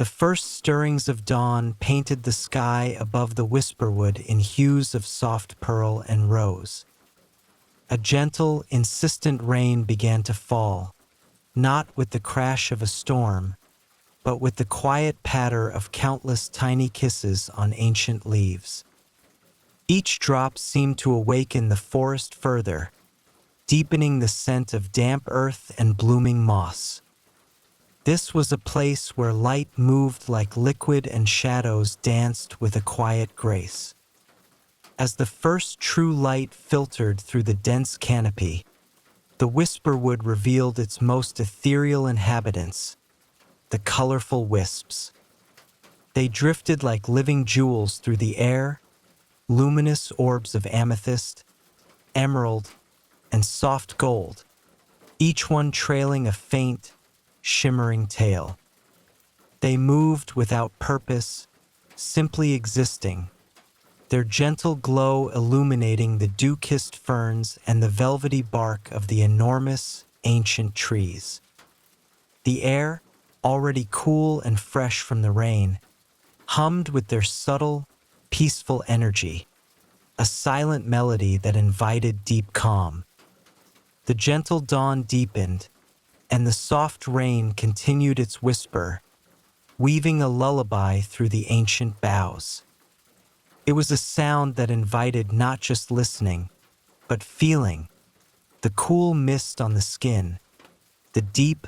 The first stirrings of dawn painted the sky above the Whisperwood in hues of soft pearl and rose. A gentle, insistent rain began to fall, not with the crash of a storm, but with the quiet patter of countless tiny kisses on ancient leaves. Each drop seemed to awaken the forest further, deepening the scent of damp earth and blooming moss. This was a place where light moved like liquid and shadows danced with a quiet grace. As the first true light filtered through the dense canopy, the Whisperwood revealed its most ethereal inhabitants, the colorful wisps. They drifted like living jewels through the air, luminous orbs of amethyst, emerald, and soft gold, each one trailing a faint, shimmering tail. They moved without purpose, simply existing, their gentle glow illuminating the dew-kissed ferns and the velvety bark of the enormous, ancient trees. The air, already cool and fresh from the rain, hummed with their subtle, peaceful energy, a silent melody that invited deep calm. The gentle dawn deepened, and the soft rain continued its whisper, weaving a lullaby through the ancient boughs. It was a sound that invited not just listening, but feeling, the cool mist on the skin, the deep,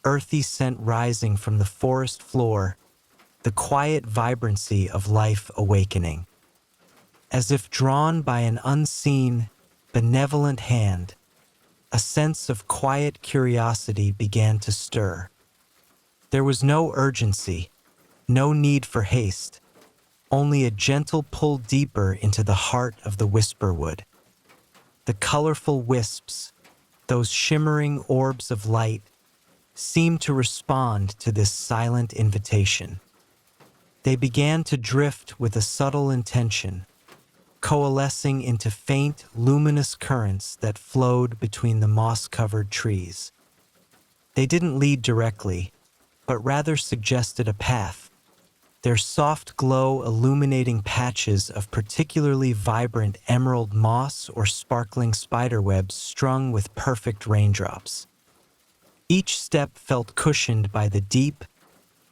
earthy scent rising from the forest floor, the quiet vibrancy of life awakening. As if drawn by an unseen, benevolent hand, a sense of quiet curiosity began to stir. There was no urgency, no need for haste, only a gentle pull deeper into the heart of the Whisperwood. The colorful wisps, those shimmering orbs of light, seemed to respond to this silent invitation. They began to drift with a subtle intention, coalescing into faint, luminous currents that flowed between the moss-covered trees. They didn't lead directly, but rather suggested a path, their soft glow illuminating patches of particularly vibrant emerald moss or sparkling spiderwebs strung with perfect raindrops. Each step felt cushioned by the deep,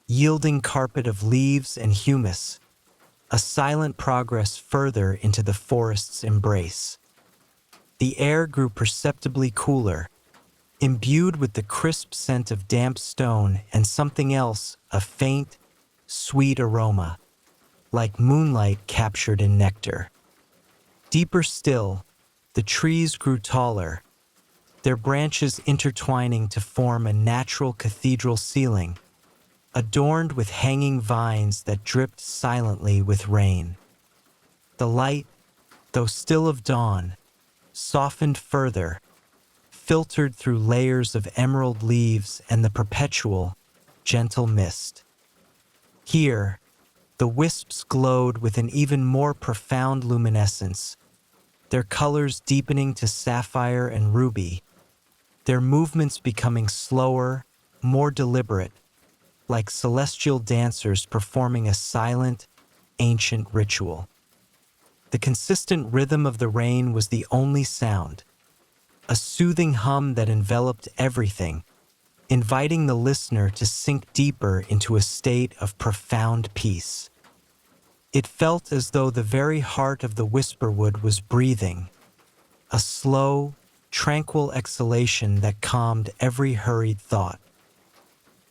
yielding carpet of leaves and humus, a silent progress further into the forest's embrace. The air grew perceptibly cooler, imbued with the crisp scent of damp stone and something else, a faint, sweet aroma, like moonlight captured in nectar. Deeper still, the trees grew taller, their branches intertwining to form a natural cathedral ceiling, adorned with hanging vines that dripped silently with rain. The light, though still of dawn, softened further, filtered through layers of emerald leaves and the perpetual, gentle mist. Here, the wisps glowed with an even more profound luminescence, their colors deepening to sapphire and ruby, their movements becoming slower, more deliberate, like celestial dancers performing a silent, ancient ritual. The consistent rhythm of the rain was the only sound, a soothing hum that enveloped everything, inviting the listener to sink deeper into a state of profound peace. It felt as though the very heart of the Whisperwood was breathing, a slow, tranquil exhalation that calmed every hurried thought.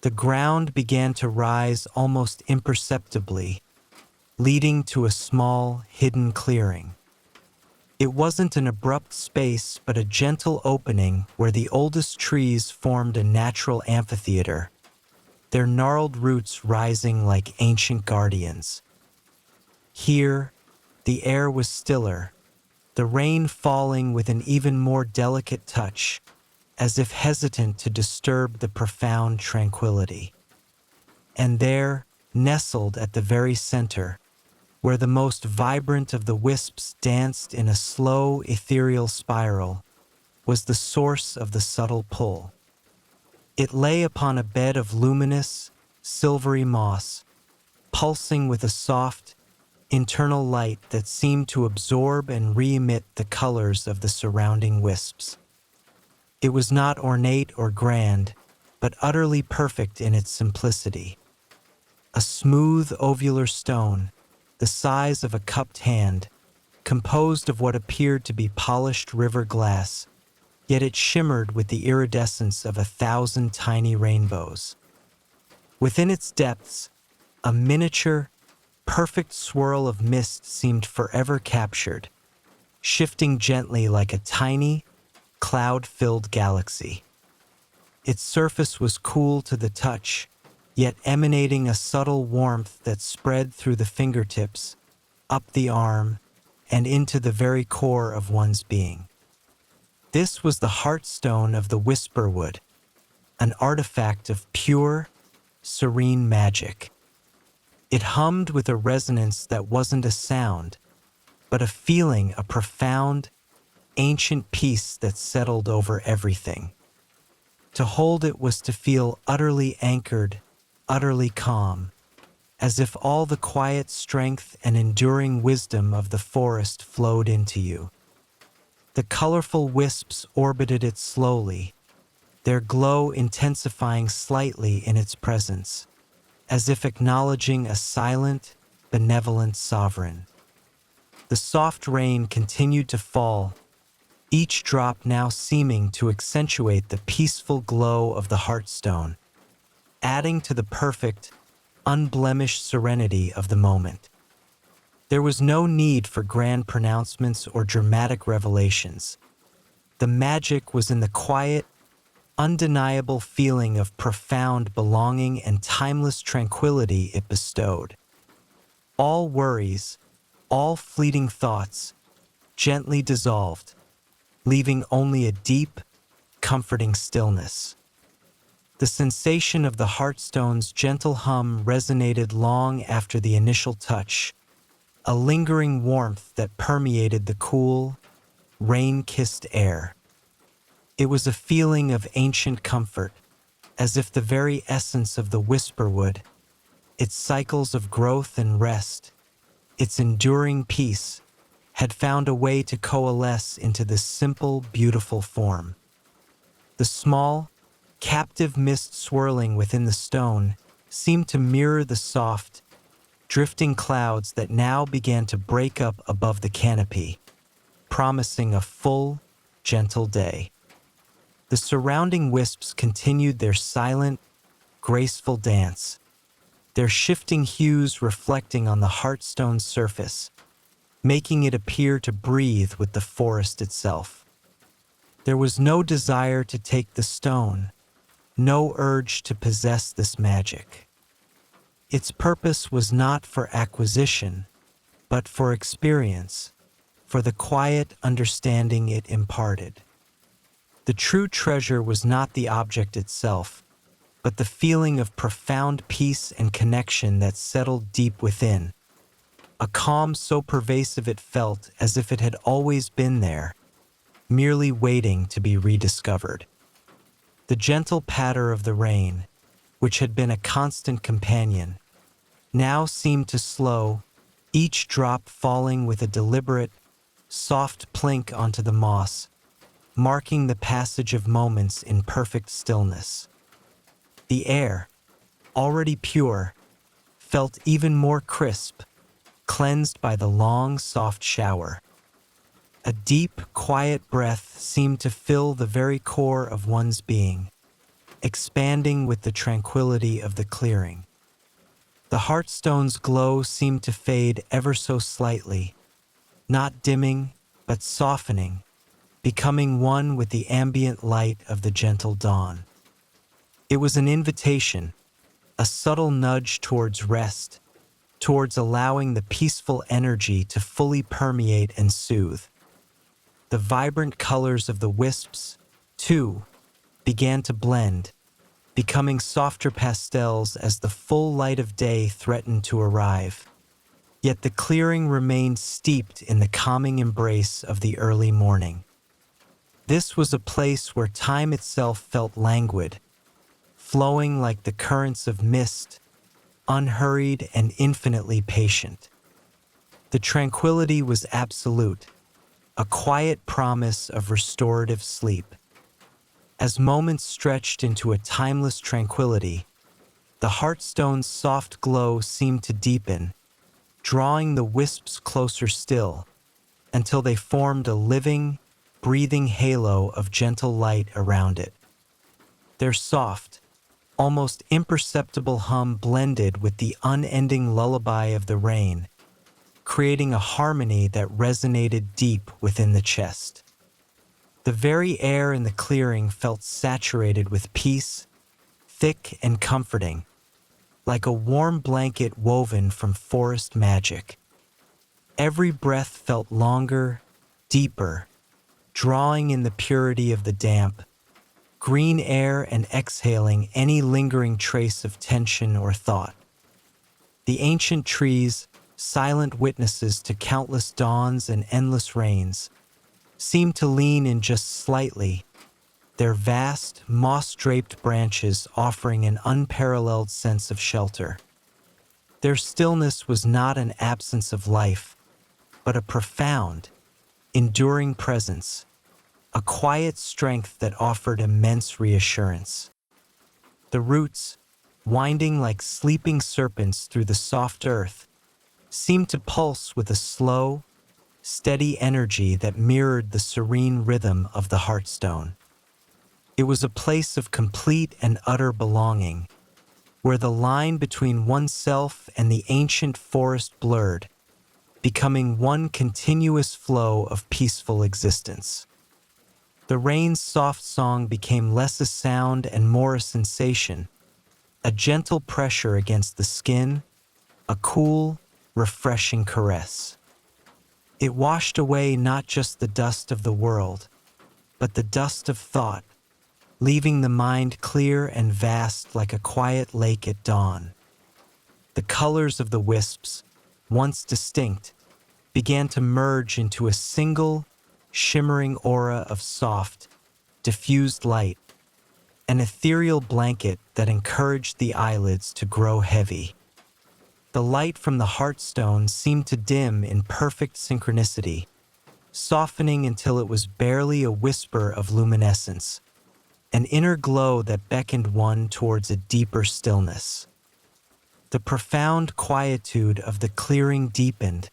The ground began to rise almost imperceptibly, leading to a small, hidden clearing. It wasn't an abrupt space, but a gentle opening where the oldest trees formed a natural amphitheater, their gnarled roots rising like ancient guardians. Here, the air was stiller, the rain falling with an even more delicate touch, as if hesitant to disturb the profound tranquility. And there, nestled at the very center, where the most vibrant of the wisps danced in a slow, ethereal spiral, was the source of the subtle pull. It lay upon a bed of luminous, silvery moss, pulsing with a soft, internal light that seemed to absorb and re-emit the colors of the surrounding wisps. It was not ornate or grand, but utterly perfect in its simplicity. A smooth, ovular stone, the size of a cupped hand, composed of what appeared to be polished river glass, yet it shimmered with the iridescence of 1,000 tiny rainbows. Within its depths, a miniature, perfect swirl of mist seemed forever captured, shifting gently like a tiny, cloud-filled galaxy. Its surface was cool to the touch, yet emanating a subtle warmth that spread through the fingertips, up the arm, and into the very core of one's being. This was the Heartstone of the Whisperwood, an artifact of pure, serene magic. It hummed with a resonance that wasn't a sound, but a feeling, a profound, ancient peace that settled over everything. To hold it was to feel utterly anchored, utterly calm, as if all the quiet strength and enduring wisdom of the forest flowed into you. The colorful wisps orbited it slowly, their glow intensifying slightly in its presence, as if acknowledging a silent, benevolent sovereign. The soft rain continued to fall, each drop now seeming to accentuate the peaceful glow of the Heartstone, adding to the perfect, unblemished serenity of the moment. There was no need for grand pronouncements or dramatic revelations. The magic was in the quiet, undeniable feeling of profound belonging and timeless tranquility it bestowed. All worries, all fleeting thoughts, gently dissolved, leaving only a deep, comforting stillness. The sensation of the Heartstone's gentle hum resonated long after the initial touch, a lingering warmth that permeated the cool, rain-kissed air. It was a feeling of ancient comfort, as if the very essence of the Whisperwood, its cycles of growth and rest, its enduring peace, had found a way to coalesce into this simple, beautiful form. The small, captive mist swirling within the stone seemed to mirror the soft, drifting clouds that now began to break up above the canopy, promising a full, gentle day. The surrounding wisps continued their silent, graceful dance, their shifting hues reflecting on the Heartstone's surface, making it appear to breathe with the forest itself. There was no desire to take the stone, no urge to possess this magic. Its purpose was not for acquisition, but for experience, for the quiet understanding it imparted. The true treasure was not the object itself, but the feeling of profound peace and connection that settled deep within, a calm so pervasive it felt as if it had always been there, merely waiting to be rediscovered. The gentle patter of the rain, which had been a constant companion, now seemed to slow, each drop falling with a deliberate, soft plink onto the moss, marking the passage of moments in perfect stillness. The air, already pure, felt even more crisp, cleansed by the long, soft shower. A deep, quiet breath seemed to fill the very core of one's being, expanding with the tranquility of the clearing. The Heartstone's glow seemed to fade ever so slightly, not dimming, but softening, becoming one with the ambient light of the gentle dawn. It was an invitation, a subtle nudge towards rest, towards allowing the peaceful energy to fully permeate and soothe. The vibrant colors of the wisps, too, began to blend, becoming softer pastels as the full light of day threatened to arrive. Yet the clearing remained steeped in the calming embrace of the early morning. This was a place where time itself felt languid, flowing like the currents of mist, unhurried and infinitely patient. The tranquility was absolute, a quiet promise of restorative sleep. As moments stretched into a timeless tranquility, the Heartstone's soft glow seemed to deepen, drawing the wisps closer still, until they formed a living, breathing halo of gentle light around it. Their soft, almost imperceptible hum blended with the unending lullaby of the rain, creating a harmony that resonated deep within the chest. The very air in the clearing felt saturated with peace, thick and comforting, like a warm blanket woven from forest magic. Every breath felt longer, deeper, drawing in the purity of the damp, green air and exhaling any lingering trace of tension or thought. The ancient trees, silent witnesses to countless dawns and endless rains, seemed to lean in just slightly, their vast, moss-draped branches offering an unparalleled sense of shelter. Their stillness was not an absence of life, but a profound, enduring presence, a quiet strength that offered immense reassurance. The roots, winding like sleeping serpents through the soft earth, seemed to pulse with a slow, steady energy that mirrored the serene rhythm of the Heartstone. It was a place of complete and utter belonging, where the line between oneself and the ancient forest blurred, becoming one continuous flow of peaceful existence. The rain's soft song became less a sound and more a sensation, a gentle pressure against the skin, a cool, refreshing caress. It washed away not just the dust of the world, but the dust of thought, leaving the mind clear and vast like a quiet lake at dawn. The colors of the wisps, once distinct, began to merge into a single, shimmering aura of soft, diffused light, an ethereal blanket that encouraged the eyelids to grow heavy. The light from the Heartstone seemed to dim in perfect synchronicity, softening until it was barely a whisper of luminescence, an inner glow that beckoned one towards a deeper stillness. The profound quietude of the clearing deepened,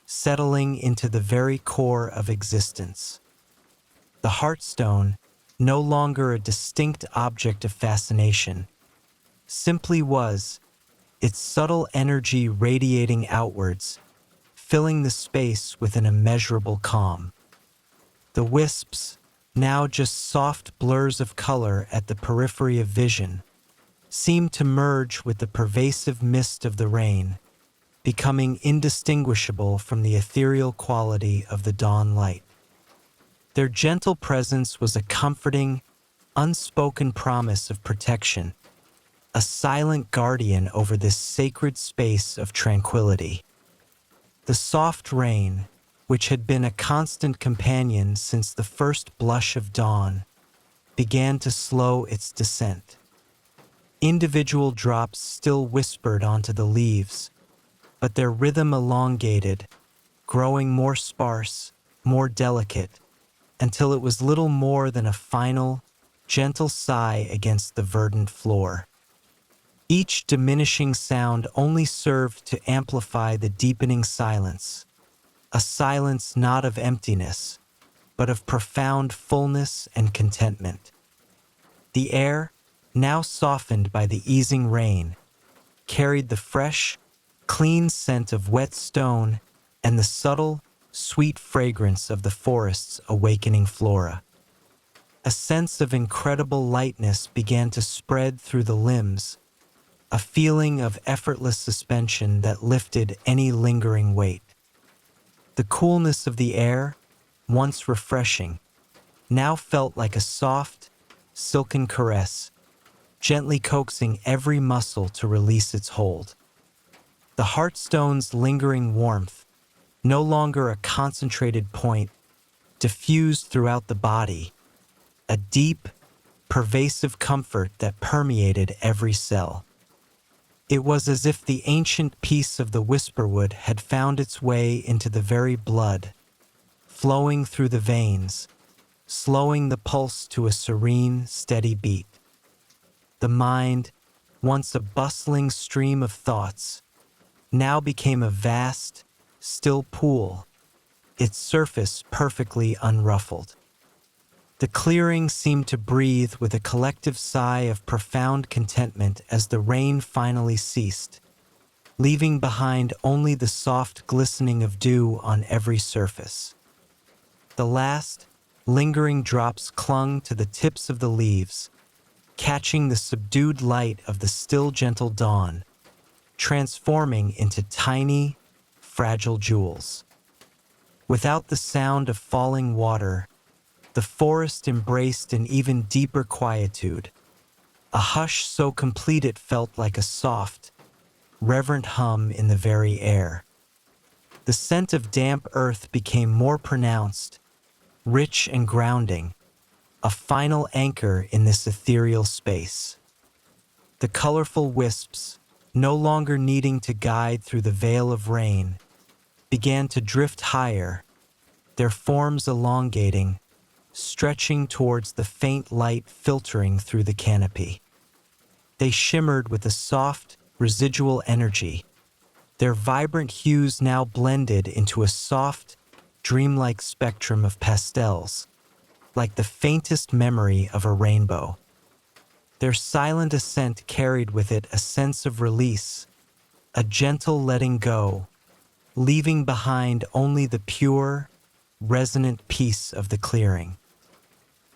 settling into the very core of existence. The Heartstone, no longer a distinct object of fascination, simply was, its subtle energy radiating outwards, filling the space with an immeasurable calm. The wisps, now just soft blurs of color at the periphery of vision, seemed to merge with the pervasive mist of the rain, becoming indistinguishable from the ethereal quality of the dawn light. Their gentle presence was a comforting, unspoken promise of protection, a silent guardian over this sacred space of tranquility. The soft rain, which had been a constant companion since the first blush of dawn, began to slow its descent. Individual drops still whispered onto the leaves, but their rhythm elongated, growing more sparse, more delicate, until it was little more than a final, gentle sigh against the verdant floor. Each diminishing sound only served to amplify the deepening silence, a silence not of emptiness, but of profound fullness and contentment. The air, now softened by the easing rain, carried the fresh, clean scent of wet stone and the subtle, sweet fragrance of the forest's awakening flora. A sense of incredible lightness began to spread through the limbs, a feeling of effortless suspension that lifted any lingering weight. The coolness of the air, once refreshing, now felt like a soft, silken caress, gently coaxing every muscle to release its hold. The Heartstone's lingering warmth, no longer a concentrated point, diffused throughout the body, a deep, pervasive comfort that permeated every cell. It was as if the ancient peace of the Whisperwood had found its way into the very blood, flowing through the veins, slowing the pulse to a serene, steady beat. The mind, once a bustling stream of thoughts, now became a vast, still pool, its surface perfectly unruffled. The clearing seemed to breathe with a collective sigh of profound contentment as the rain finally ceased, leaving behind only the soft glistening of dew on every surface. The last, lingering drops clung to the tips of the leaves, catching the subdued light of the still gentle dawn, transforming into tiny, fragile jewels. Without the sound of falling water, the forest embraced an even deeper quietude, a hush so complete it felt like a soft, reverent hum in the very air. The scent of damp earth became more pronounced, rich and grounding, a final anchor in this ethereal space. The colorful wisps, no longer needing to guide through the veil of rain, began to drift higher, their forms elongating, stretching towards the faint light filtering through the canopy. They shimmered with a soft, residual energy, their vibrant hues now blended into a soft, dreamlike spectrum of pastels, like the faintest memory of a rainbow. Their silent ascent carried with it a sense of release, a gentle letting go, leaving behind only the pure, resonant peace of the clearing.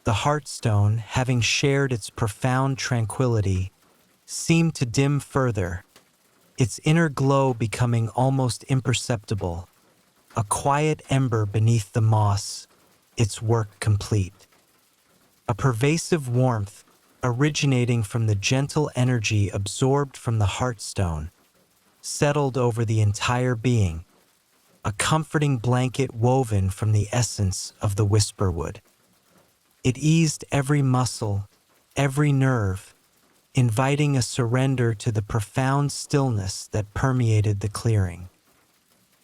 The Heartstone, having shared its profound tranquility, seemed to dim further, its inner glow becoming almost imperceptible, a quiet ember beneath the moss, its work complete. A pervasive warmth, originating from the gentle energy absorbed from the Heartstone, settled over the entire being, a comforting blanket woven from the essence of the Whisperwood. It eased every muscle, every nerve, inviting a surrender to the profound stillness that permeated the clearing.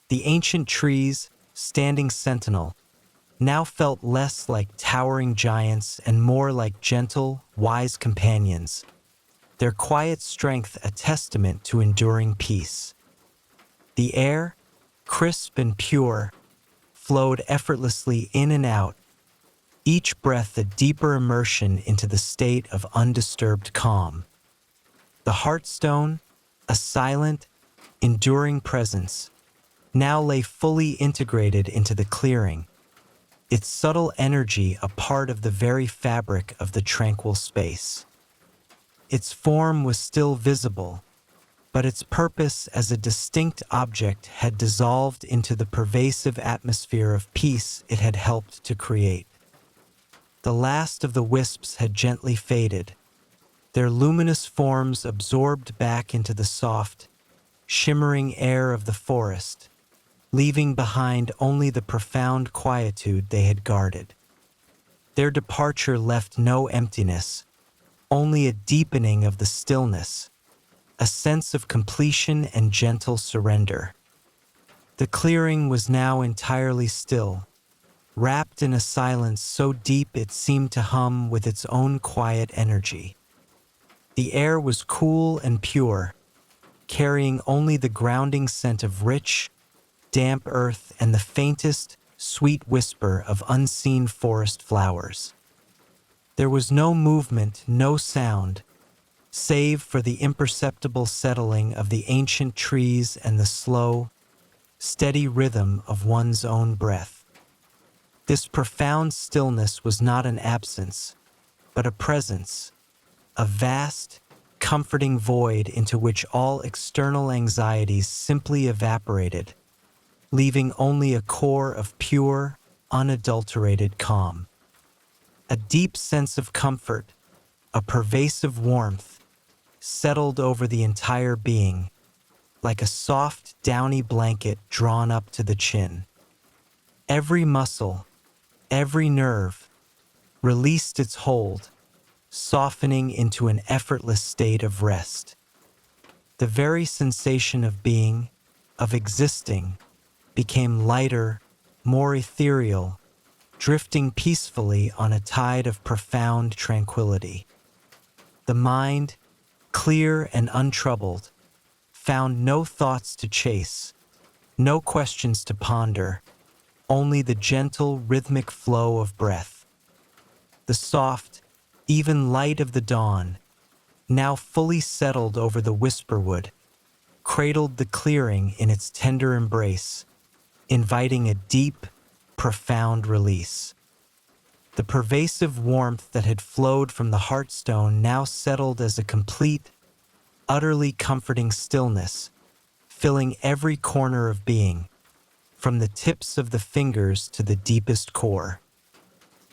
The ancient trees, standing sentinel, now felt less like towering giants and more like gentle, wise companions, their quiet strength a testament to enduring peace. The air, crisp and pure, flowed effortlessly in and out, each breath a deeper immersion into the state of undisturbed calm. The Heartstone, a silent, enduring presence, now lay fully integrated into the clearing, its subtle energy a part of the very fabric of the tranquil space. Its form was still visible, but its purpose as a distinct object had dissolved into the pervasive atmosphere of peace it had helped to create. The last of the wisps had gently faded, their luminous forms absorbed back into the soft, shimmering air of the forest, leaving behind only the profound quietude they had guarded. Their departure left no emptiness, only a deepening of the stillness, a sense of completion and gentle surrender. The clearing was now entirely still, wrapped in a silence so deep it seemed to hum with its own quiet energy. The air was cool and pure, carrying only the grounding scent of rich, damp earth and the faintest, sweet whisper of unseen forest flowers. There was no movement, no sound, save for the imperceptible settling of the ancient trees and the slow, steady rhythm of one's own breath. This profound stillness was not an absence, but a presence, a vast, comforting void into which all external anxieties simply evaporated, leaving only a core of pure, unadulterated calm. A deep sense of comfort, a pervasive warmth, settled over the entire being, like a soft, downy blanket drawn up to the chin. Every muscle, every nerve, released its hold, softening into an effortless state of rest. The very sensation of being, of existing, became lighter, more ethereal, drifting peacefully on a tide of profound tranquility. The mind, clear and untroubled, found no thoughts to chase, no questions to ponder, only the gentle, rhythmic flow of breath. The soft, even light of the dawn, now fully settled over the Whisperwood, cradled the clearing in its tender embrace, inviting a deep, profound release. The pervasive warmth that had flowed from the Heartstone now settled as a complete, utterly comforting stillness, filling every corner of being, from the tips of the fingers to the deepest core.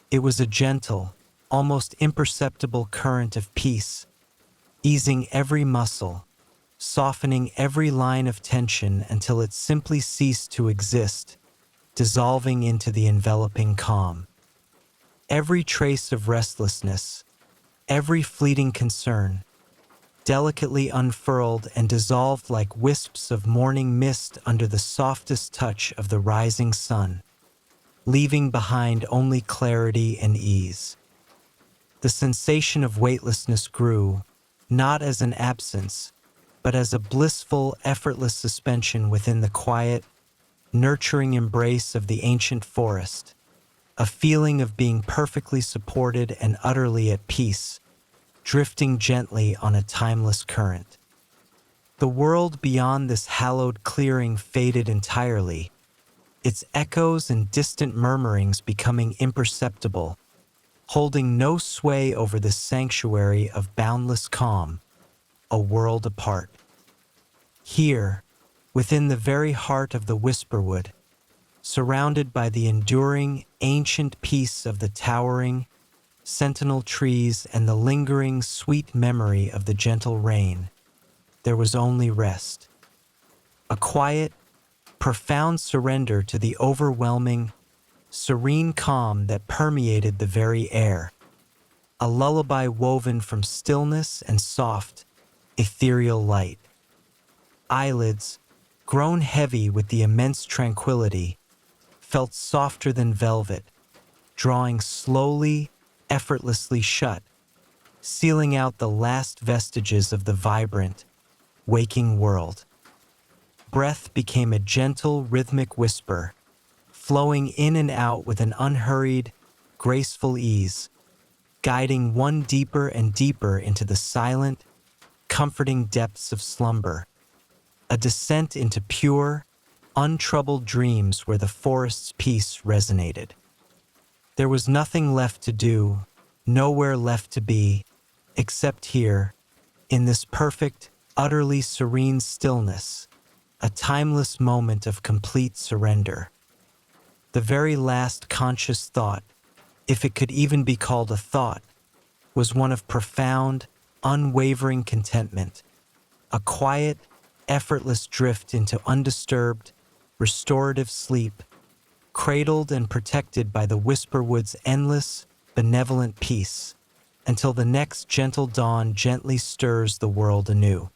It was a gentle, almost imperceptible current of peace, easing every muscle, softening every line of tension until it simply ceased to exist, dissolving into the enveloping calm. Every trace of restlessness, every fleeting concern, delicately unfurled and dissolved like wisps of morning mist under the softest touch of the rising sun, leaving behind only clarity and ease. The sensation of weightlessness grew, not as an absence, but as a blissful, effortless suspension within the quiet, nurturing embrace of the ancient forest, a feeling of being perfectly supported and utterly at peace, drifting gently on a timeless current. The world beyond this hallowed clearing faded entirely, its echoes and distant murmurings becoming imperceptible, holding no sway over this sanctuary of boundless calm, a world apart. Here, within the very heart of the Whisperwood, surrounded by the enduring, ancient peace of the towering, sentinel trees and the lingering, sweet memory of the gentle rain, there was only rest. A quiet, profound surrender to the overwhelming, serene calm that permeated the very air, a lullaby woven from stillness and soft, ethereal light. Eyelids, grown heavy with the immense tranquility, felt softer than velvet, drawing slowly, effortlessly shut, sealing out the last vestiges of the vibrant, waking world. Breath became a gentle, rhythmic whisper, flowing in and out with an unhurried, graceful ease, guiding one deeper and deeper into the silent, comforting depths of slumber, a descent into pure, untroubled dreams where the forest's peace resonated. There was nothing left to do, nowhere left to be, except here, in this perfect, utterly serene stillness, a timeless moment of complete surrender. The very last conscious thought, if it could even be called a thought, was one of profound, unwavering contentment, a quiet, effortless drift into undisturbed, restorative sleep, cradled and protected by the Whisperwood's endless, benevolent peace, until the next gentle dawn gently stirs the world anew.